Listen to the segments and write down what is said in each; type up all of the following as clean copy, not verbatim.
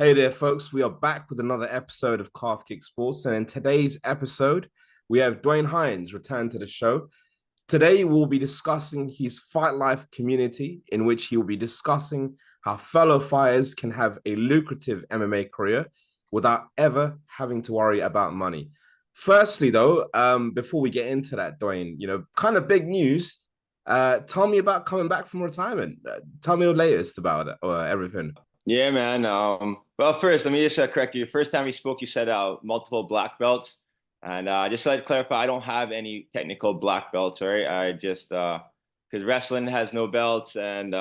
Hey there, folks. We are back with another episode of Calf Kick Sports. And in today's episode, we have Dwayne Hinds return to the show. Today, we'll be discussing his fight life community, in which he will be discussing how fellow fighters can have a lucrative MMA career without ever having to worry about money. Firstly, though, before we get into that, Dwayne, kind of big news. Tell me about coming back from retirement. Tell me the latest about it or everything. Yeah, man. Well, first, let me just correct you. The first time we spoke, you said multiple black belts, and just to clarify, I don't have any technical black belts, right? I just because wrestling has no belts, and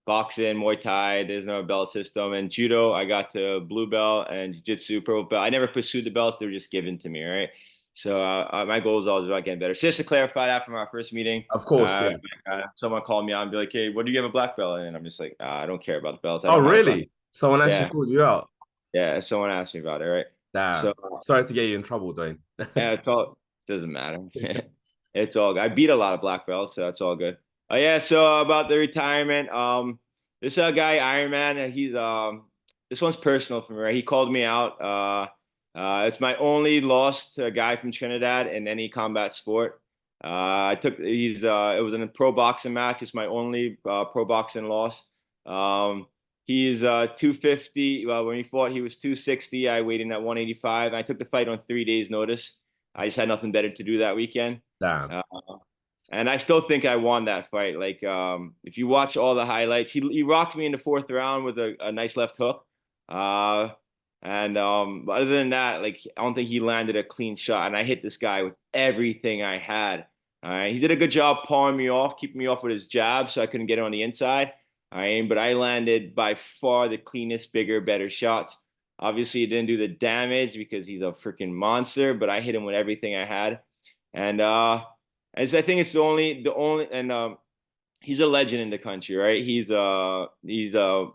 boxing, Muay Thai, there's no belt system, and judo, I got to blue belt, and jiu-jitsu purple belt. I never pursued the belts; they were just given to me, right? So my goal is always about getting better. So just to clarify that from our first meeting, Of course, uh, yeah. someone called me out and be like, "Hey, what do you have a black belt?" And I'm just like, I don't care about the belts. I Oh, don't have a black. really? Someone actually Yeah, called you out? yeah. Someone asked me about it, right? So Damn. Sorry to get you in trouble, Dwayne. yeah, it's all doesn't matter. It's all good. I beat a lot of black belts, so that's all good. Oh yeah. So about the retirement, this guy Iron Man, he's this one's personal for me, right? He called me out. It's my only loss to a guy from Trinidad in any combat sport. I took he's it was in a pro boxing match. It's my only pro boxing loss. He's 250. Well, when he fought, he was 260. I weighed in at 185. I took the fight on 3 days' notice. I just had nothing better to do that weekend. Damn. Uh, and I still think I won that fight. Like, if you watch all the highlights, he rocked me in the fourth round with a nice left hook. Uh, but other than that, like, I don't think he landed a clean shot. And I hit this guy with everything I had. All right. He did a good job pawing me off, keeping me off with his jab, so I couldn't get it on the inside. All right. But I landed by far the cleanest, bigger, better shots. Obviously, he didn't do the damage because he's a freaking monster, but I hit him with everything I had. And I think it's the only, and he's a legend in the country, right? He's a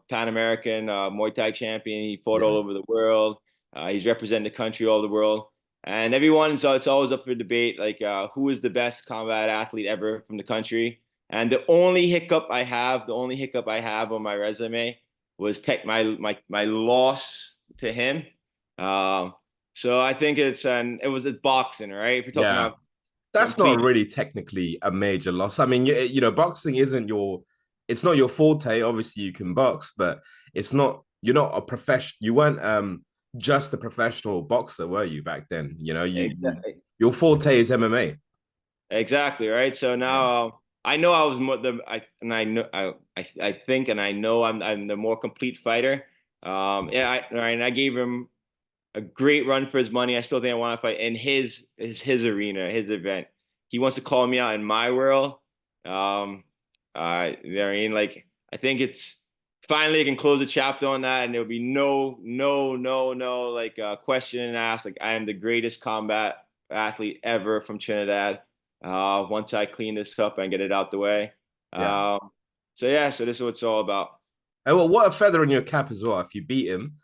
Pan American Muay Thai champion. He fought all Yeah. over the world. He's representing the country all over the world, and everyone's it's always up for debate, like who is the best combat athlete ever from the country. And the only hiccup I have on my resume was tech my loss to him. Um, so I think it was boxing, right? If you're talking Yeah. about That's not complete. really technically a major loss. I mean, boxing isn't it's not your forte. Obviously, you can box, but you're not a professional. You weren't just a professional boxer, were you back then? Exactly. Your forte is MMA. Exactly, right. So Yeah. now I know I was more the I and I know I think and I know I'm the more complete fighter. Yeah, right, and I gave him a great run for his money. I still think I want to fight in his arena, his event. He wants to call me out in my world. I mean, like I think it's finally I can close the chapter on that, and there'll be no like question and ask. Like I am the greatest combat athlete ever from Trinidad. Once I clean this up and get it out the way. Yeah. So yeah, so this is what it's all about. And well, what a feather in your cap as well if you beat him.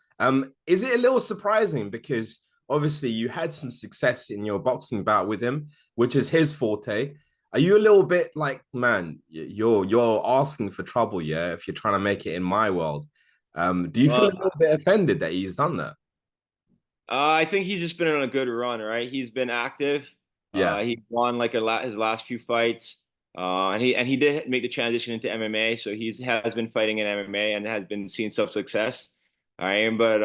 Is it a little surprising because obviously you had some success in your boxing bout with him, which is his forte. Are you a little bit like, man, you're asking for trouble, yeah, if you're trying to make it in my world? Do you feel a Well, little bit offended that he's done that? I think he's just been on a good run, right? He's been active. Yeah, He won like his last few fights, and he did make the transition into MMA. So he has been fighting in MMA and has been seeing some success. All right, but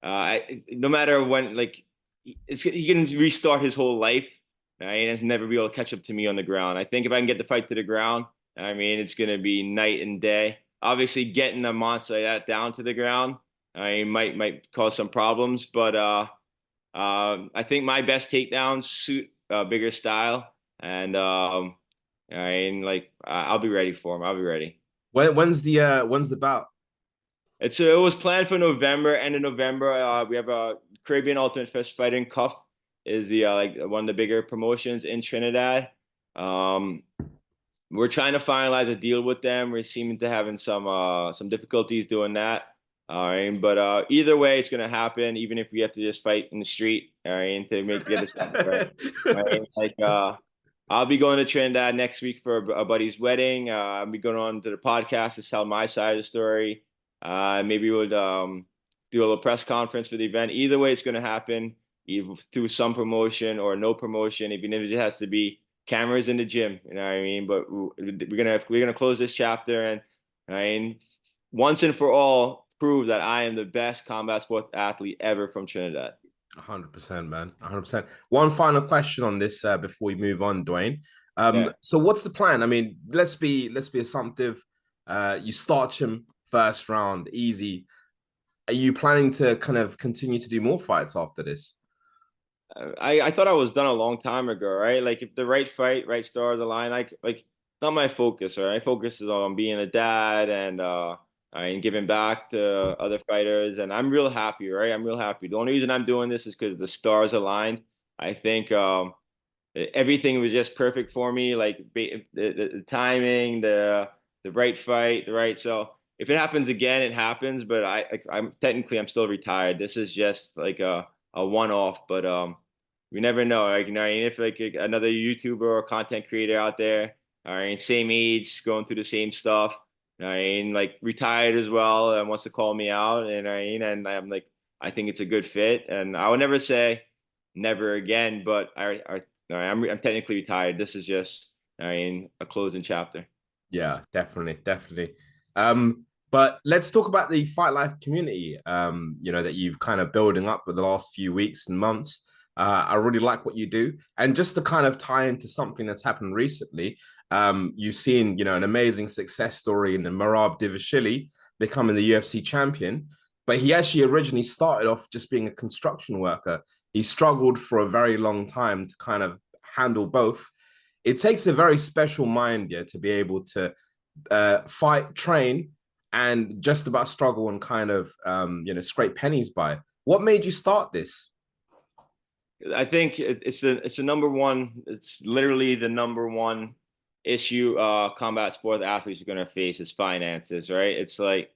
no matter when, like, he can restart his whole life, right, and never be able to catch up to me on the ground. I think if I can get the fight to the ground, I mean, it's gonna be night and day. Obviously, getting a monster like that down to the ground, I might cause some problems, but I think my best takedowns suit bigger style, and I mean, like, I'll be ready for him. I'll be ready. when's the bout? It was planned for November, end of November. We have a Caribbean Ultimate Fist Fighting Cup is the like one of the bigger promotions in Trinidad. Um, we're trying to finalize a deal with them. We're seeming to having some difficulties doing that. All right, but either way, it's gonna happen. Even if we have to just fight in the street, all right, to make get this done, right? Right? Like I'll be going to Trinidad next week for a buddy's wedding. I'll be going on to the podcast to tell my side of the story. Maybe we'll do a little press conference for the event. Either way, it's going to happen either through some promotion or no promotion, even if it just has to be cameras in the gym. You know what I mean? But we're gonna close this chapter and I mean once and for all prove that I am the best combat sports athlete ever from Trinidad. 100%, man. 100%. One final question on this before we move on, Dwayne. Yeah. So what's the plan? I mean, let's be assumptive. You starch him first round, easy. Are you planning to kind of continue to do more fights after this? I thought I was done a long time ago, right? Like if the right fight, right star of the line, like not my focus, right? My focus is on being a dad and giving back to other fighters, and I'm real happy, right? I'm real happy. The only reason I'm doing this is because the stars aligned. I think everything was just perfect for me, like the timing, the right fight, the right. So if it happens again, it happens. But I'm technically I'm still retired. This is just like a one off, but you never know. Like, you know, if like another YouTuber or content creator out there, I mean, same age, going through the same stuff. I mean, like retired as well, and wants to call me out, and and I'm like, I think it's a good fit, and I would never say never again, but I'm technically retired. This is just, I mean, a closing chapter. Yeah, definitely, definitely. But let's talk about the Fight Life community, that you've kind of building up with the last few weeks and months. I really like what you do. And just to kind of tie into something that's happened recently, you've seen, an amazing success story in the Marab Divashili becoming the UFC champion. But he actually originally started off just being a construction worker. He struggled for a very long time to kind of handle both. It takes a very special mind, yeah, to be able to fight, train, and just about struggle and kind of scrape pennies by. What made you start this? I think it's the number one. It's literally the number one issue combat sport athletes are going to face is finances, right? It's like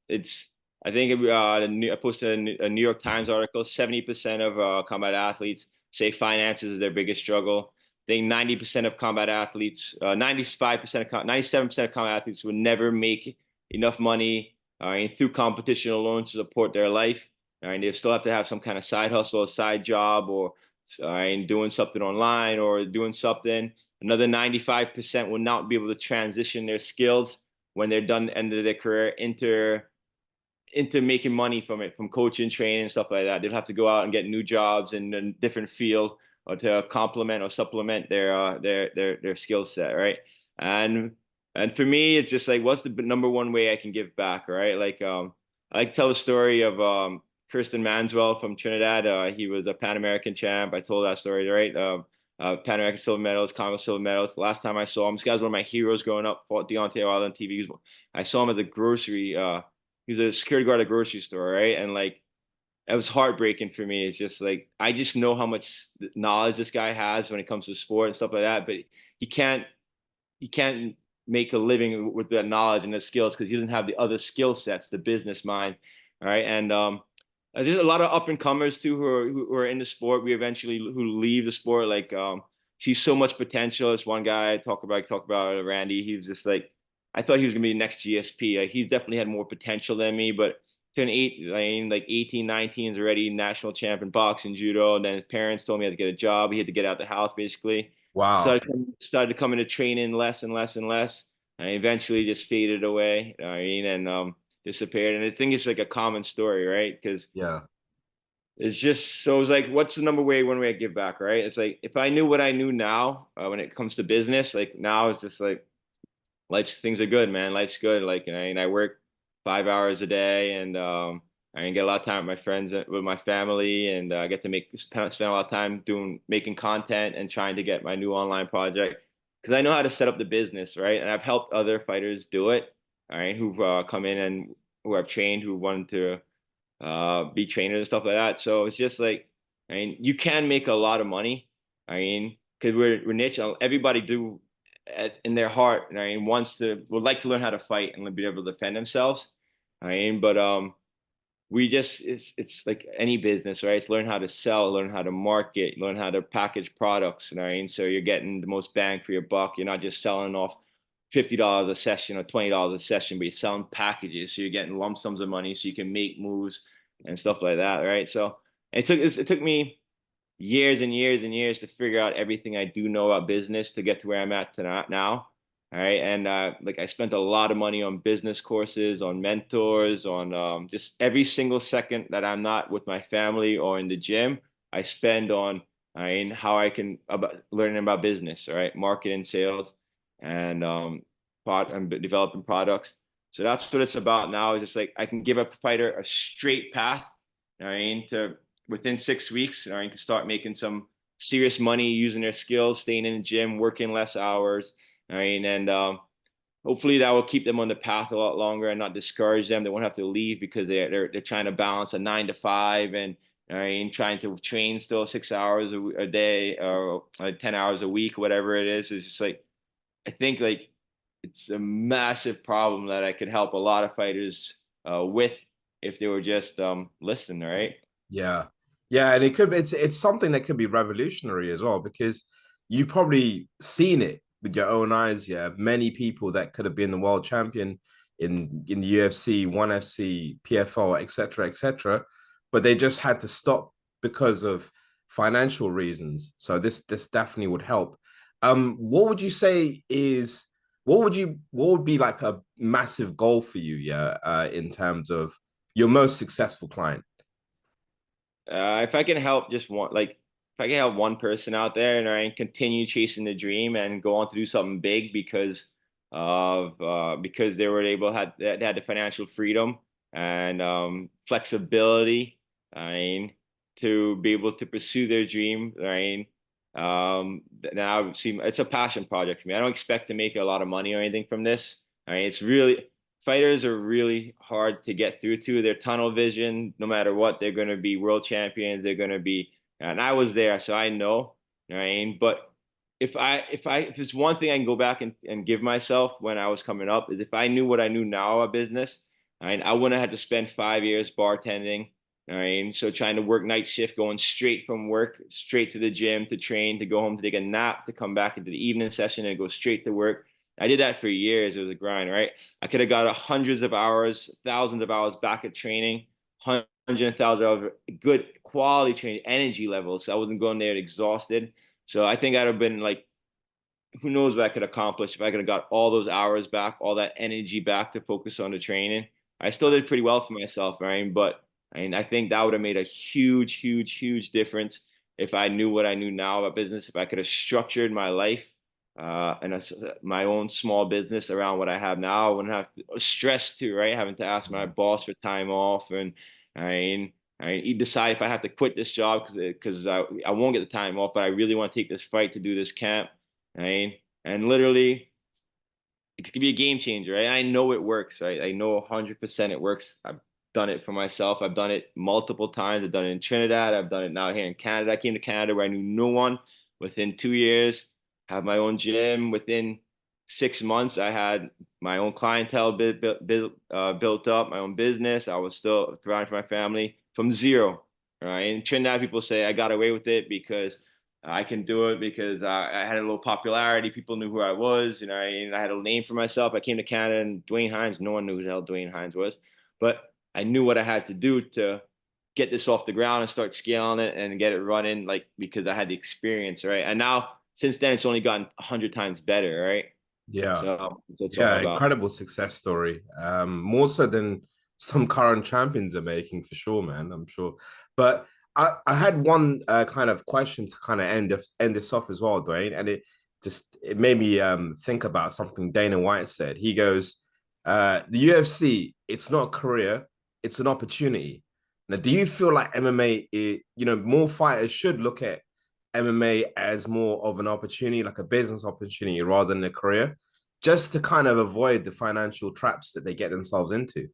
it's. I think I posted a New York Times article. 70% of combat athletes say finances is their biggest struggle. I think 90% of combat athletes, 95%, 97% of combat athletes would never make enough money through competition alone to support their life. And they still have to have some kind of side hustle, a side job, or doing something online or doing something. Another 95% will not be able to transition their skills when they're done the end of their career into making money from it, from coaching, training, stuff like that. They'll have to go out and get new jobs in a different field or to complement or supplement their skill set, right? And and for me, it's just like, what's the number one way I can give back, right? Like I like to tell the story of Kirsten Manswell from Trinidad. He was a Pan American champ. I told that story, right? Pan American silver medals, Congo silver medals. Last time I saw him, this guy's one of my heroes growing up. Fought Deontay Wilder on TV. I saw him at the grocery. He was a security guard at a grocery store, right? And like it was heartbreaking for me. It's just like I just know how much knowledge this guy has when it comes to sport and stuff like that. But he can't he can't make a living with that knowledge and the skills because he doesn't have the other skill sets, the business mind. All right. And there's a lot of up and comers too who are in the sport. We eventually who leave the sport like see so much potential. This one guy I talk about Randy. He was just like I thought he was gonna be the next GSP. He definitely had more potential than me, but turned like 18, 19 is already national champ in boxing, judo. And then his parents told me he had to get a job. He had to get out the house basically. Wow. Started to come into training less and less and less. And eventually just faded away. And disappeared. And I think it's like a common story, right? Because Yeah. it's just so it's like, what's the number one way I give back, right? It's like if I knew what I knew now when it comes to business, like now it's just like life's things are good, man. Life's good. Like, and I work 5 hours a day, and I can get a lot of time with my friends, with my family, and I get to spend a lot of time making content and trying to get my new online project because I know how to set up the business, right? And I've helped other fighters do it, all right, who've come in and who I've trained, who wanted to be trainers and stuff like that. So it's just like, I mean, you can make a lot of money. I mean, because we're niche. Everybody do in their heart. I mean, would like to learn how to fight and be able to defend themselves. I mean, but we just it's like any business, right? It's learn how to sell, learn how to market, learn how to package products. You know what I mean? So you're getting the most bang for your buck. You're not just selling off $50 a session or $20 a session, but you're selling packages, so you're getting lump sums of money, so you can make moves and stuff like that, right? So it took me years and years and years to figure out everything I do know about business to get to where I'm at tonight now. All right. And like I spent a lot of money on business courses, on mentors, on just every single second that I'm not with my family or in the gym, I spend on how I can about learning about business, all right, marketing, sales, and and developing products. So that's what it's about now. Is just like I can give a fighter a straight path, to within 6 weeks, to start making some serious money using their skills, staying in the gym, working less hours. And hopefully that will keep them on the path a lot longer and not discourage them. They won't have to leave because they're trying to balance a 9 to 5 and trying to train still 6 hours a day or 10 hours a week, whatever it is. It's just like I think like it's a massive problem that I could help a lot of fighters with if they were just listening, right? Yeah. Yeah, and it's something that could be revolutionary as well because you've probably seen it with your own eyes. Yeah, many people that could have been the world champion in the UFC, ONE FC, PFL, etc., etc., but they just had to stop because of financial reasons. So this definitely would help. What would you say is what would be like a massive goal for you? Yeah, in terms of your most successful client. If I can help just one, like if I can help one person out there and I continue chasing the dream and go on to do something big because they were able they had the financial freedom and flexibility, I mean, to be able to pursue their dream, right? Now I would see it's a passion project for me. I don't expect to make a lot of money or anything from this. I mean, it's really fighters are really hard to get through to. They're tunnel vision. No matter what, they're going to be world champions. They're going to be, and I was there, so I know. Right? But if it's one thing I can go back and give myself when I was coming up is if I knew what I knew now about business, I wouldn't have had to spend 5 years bartending. All right. So trying to work night shift, going straight from work, straight to the gym to train, to go home to take a nap, to come back into the evening session and go straight to work. I did that for years. It was a grind, right? I could have got hundreds of hours, thousands of hours back at training, hundreds of thousands of good quality training, energy levels. So I wasn't going there exhausted. So I think I'd have been like, who knows what I could accomplish if I could have got all those hours back, all that energy back to focus on the training. I still did pretty well for myself, right? But I think that would have made a huge, huge, huge difference if I knew what I knew now about business. If I could have structured my life my own small business around what I have now, I wouldn't have to stress too, right? Having to ask my boss for time off, and I mean, he decide if I have to quit this job because I won't get the time off, but I really want to take this fight to do this camp. Right? And literally, it could be a game changer, right? I know it works, right? I know 100% it works. I've done it for myself. I've done it multiple times. I've done it in Trinidad. I've done it now here in Canada. I came to Canada where I knew no one. Within 2 years, have my own gym. Within 6 months, I had my own clientele built up, my own business. I was still providing for my family from zero, right? In Trinidad, people say I got away with it because I can do it because I had a little popularity. People knew who I was, and I had a name for myself. I came to Canada and Dwayne Hinds, no one knew who the hell Dwayne Hinds was, but I knew what I had to do to get this off the ground and start scaling it and get it running, like because I had the experience, right? And now since then, it's only gotten 100 times better, right? Yeah. So that's all Yeah, about. incredible success story. More so than some current champions are making for sure, man. I'm sure. But I had one kind of question to kind of end this off as well, Dwayne, and it made me think about something Dana White said. He goes, "The UFC, it's not a career, it's an opportunity." Now, do you feel like MMA, more fighters should look at MMA as more of an opportunity, like a business opportunity, rather than a career? Just to kind of avoid the financial traps that they get themselves into.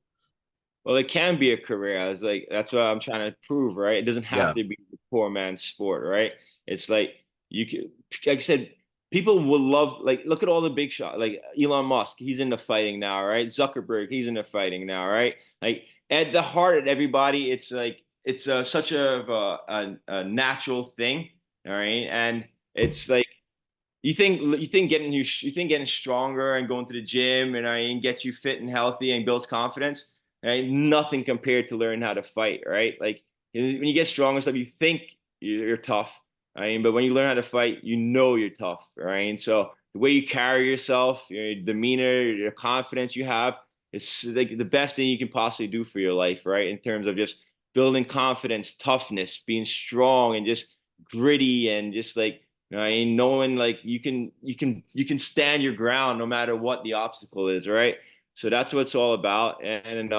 Well, it can be a career. I was like, that's what I'm trying to prove, right? It doesn't have Yeah. to be the poor man's sport, right? It's like you could, like I said, people will love, like, look at all the big shots, like Elon Musk, he's into fighting now, right? Zuckerberg, he's into fighting now, right? Like at the heart of everybody, it's like it's such a natural thing, all right? And it's like you think getting stronger and going to the gym and get you fit and healthy and builds confidence, right? Nothing compared to learning how to fight, right? Like when you get strong and stuff, you think you're tough, right? But when you learn how to fight, you know you're tough, right? And so the way you carry yourself, your demeanor, your confidence you have, it's like the best thing you can possibly do for your life, right? In terms of just building confidence, toughness, being strong, and just gritty and just like and knowing like you can stand your ground no matter what the obstacle is, right? So that's what it's all about. And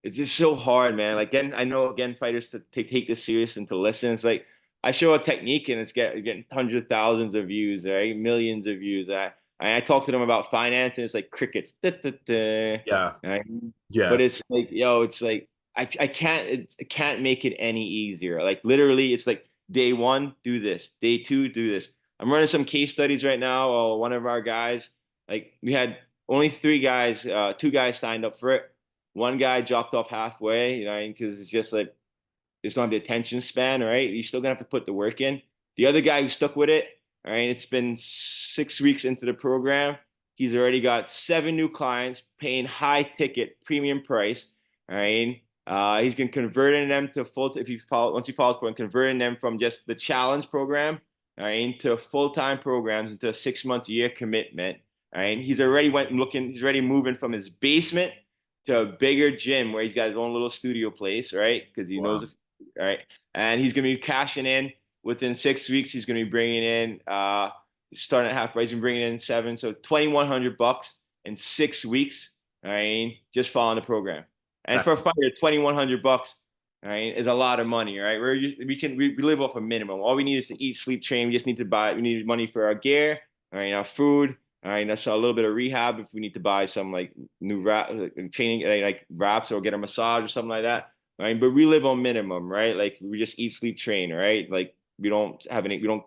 it's just so hard, man. Like again, I know again fighters to take this serious and to listen. It's like I show a technique and it's getting hundreds of thousands of views, right? Millions of views. I talk to them about finance and it's like crickets. Da, da, da, Yeah, right? But yeah, it's like, yo, it's like I can't make it any easier. Like literally, it's like day one, do this. Day two, do this. I'm running some case studies right now. One of our guys, like we had only three guys, two guys signed up for it. One guy dropped off halfway, because it's just like it's not the attention span, right? You're still gonna have to put the work in. The other guy who stuck with it, all right, it's been 6 weeks into the program. He's already got 7 new clients paying high ticket premium price. All right. He's been converting them to full if you follow once you follow through and converting them from just the challenge program, all right, to full-time programs into a 6 month year commitment. All right. He's already moving from his basement to a bigger gym where he's got his own little studio place, right? Because he wow, knows, right? And he's gonna be cashing in within 6 weeks. He's gonna be bringing in, starting at half price and bringing in seven, so $2,100 in 6 weeks. All right, just following the program. And that for a fighter, $2,100, all right, is a lot of money, right? We live off a minimum. All we need is to eat, sleep, train. We just need to buy. We need money for our gear, all right, our food. All right, that's a little bit of rehab if we need to buy some like new wrap, training like wraps or get a massage or something like that. Right, but we live on minimum, right? Like we just eat, sleep, train, right? Like we don't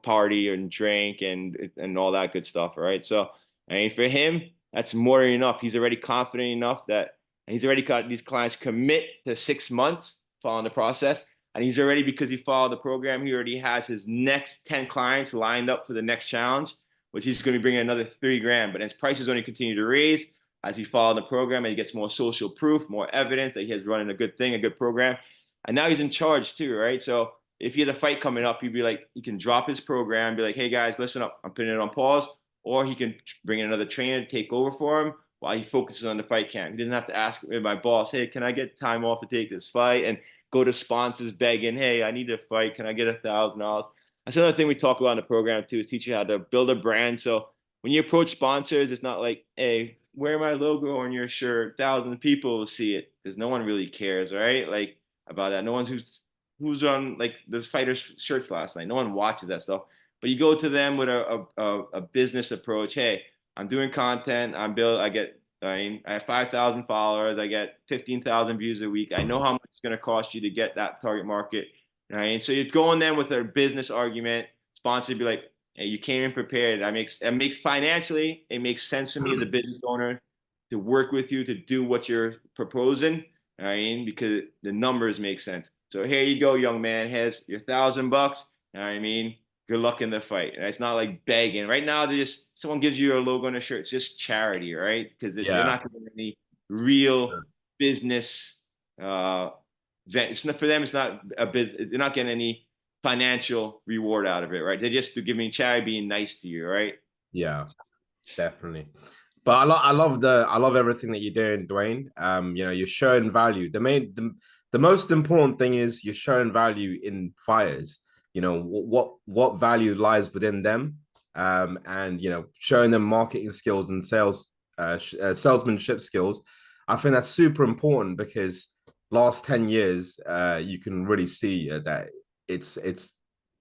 party and drink and all that good stuff, right? So I mean, for him, that's more than enough. He's already confident enough that he's already got these clients commit to 6 months following the process. And he's already, because he followed the program, he already has his next 10 clients lined up for the next challenge, which he's going to be bringing another 3 grand. But his prices only continue to raise as he followed the program and he gets more social proof, more evidence that he has running a good thing, a good program. And now he's in charge too, right? So if he had a fight coming up, he'd be like, he can drop his program, be like, hey guys, listen up, I'm putting it on pause. Or he can bring in another trainer to take over for him while he focuses on the fight camp. He doesn't have to ask my boss, hey, can I get time off to take this fight? And go to sponsors begging, hey, I need to fight. Can I get $1,000? That's another thing we talk about in the program too, is teach you how to build a brand. So when you approach sponsors, it's not like, hey, wear my logo on your shirt. Thousands of people will see it because no one really cares, right? Like about that. No one's who's on like the fighters' shirts last night. No one watches that stuff. But you go to them with a business approach. Hey, I'm doing content. I have 5,000 followers. I get 15,000 views a week. I know how much it's going to cost you to get that target market. Right. And so you're going then with a business argument. Sponsor be like, hey, you came in prepared. It makes financially, it makes sense to me as a business owner to work with you to do what you're proposing. I mean, because the numbers make sense. So here you go, young man. Here's your $1,000. I mean, good luck in the fight. And it's not like begging. Right now, they just someone gives you a logo on a shirt. It's just charity, right? Because they're yeah, not getting any real business. It's not for them. It's not a business. They're not getting any financial reward out of it, right? They're just giving charity, being nice to you, right? yeah, definitely. But I love everything that you're doing, Dwayne. You're showing value. The most important thing is you're showing value in fighters. What value lies within them, and showing them marketing skills and salesmanship skills. I think that's super important because last 10 years, you can really see that it's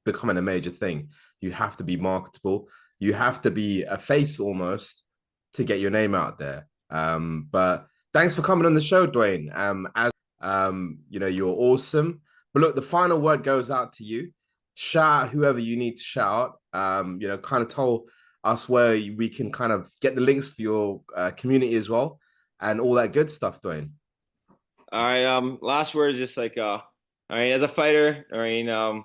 becoming a major thing. You have to be marketable. You have to be a face almost to get your name out there. But thanks for coming on the show, Dwayne. You're awesome. But look, the final word goes out to you. Shout out whoever you need to shout out. Kind of tell us where we can kind of get the links for your community as well and all that good stuff, Dwayne. All right. Last word is just like, all right, as a fighter, I mean,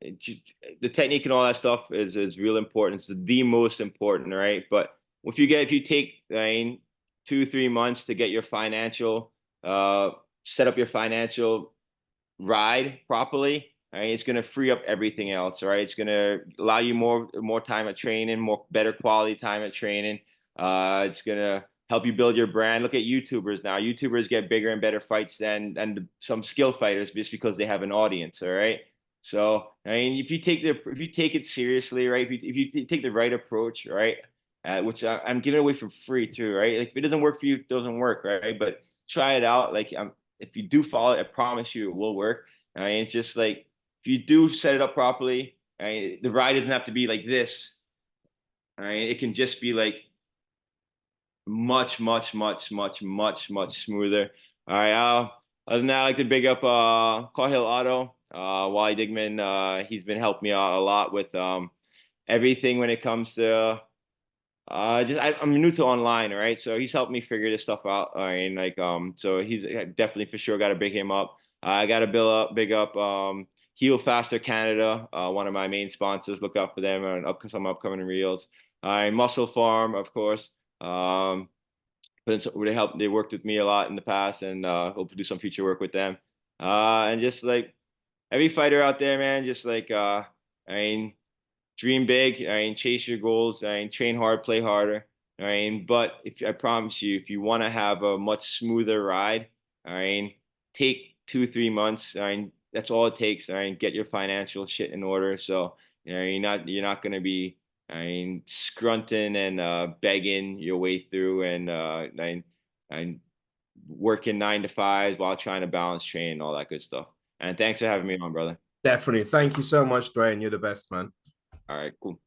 the technique and all that stuff is real important. It's the most important, right? But if you take, I mean, 2 3 months to get your financial set up your financial ride properly, right? It's going to free up everything else, right? It's going to allow you more time at training, more better quality time at training. It's going to help you build your brand. Look at YouTubers now. YouTubers get bigger and better fights than some skill fighters just because they have an audience, all right? So, I mean, if you take it seriously, right? If you take the right approach, right? Which I'm giving away for free too, right? Like if it doesn't work for you, it doesn't work, right? But try it out. Like if you do follow it, I promise you it will work. I mean, it's just like if you do set it up properly, I mean, the ride doesn't have to be like this. I mean, it can just be like much smoother. All right. Other than that, I like to big up Cahill Auto, Wally Digman. He's been helping me out a lot with everything when it comes to I'm new to online, right? So he's helped me figure this stuff out. I mean, like so he's definitely for sure got to big him up. I got to big up Heal Faster Canada, one of my main sponsors. Look out for them on some upcoming reels. Muscle Farm, of course. But they worked with me a lot in the past, and hope to do some future work with them. And just like every fighter out there, man, just like I mean dream big. I mean, chase your goals. I mean, train hard, play harder. I mean, but if I promise you, if you want to have a much smoother ride, I mean, take 2 3 months. I mean, that's all it takes. I mean, get your financial shit in order. So you're not gonna be, I mean, scrunting and begging your way through and working 9 to 5s while trying to balance training and all that good stuff. And thanks for having me on, brother. Definitely. Thank you so much, Dwayne. You're the best, man. All right, cool.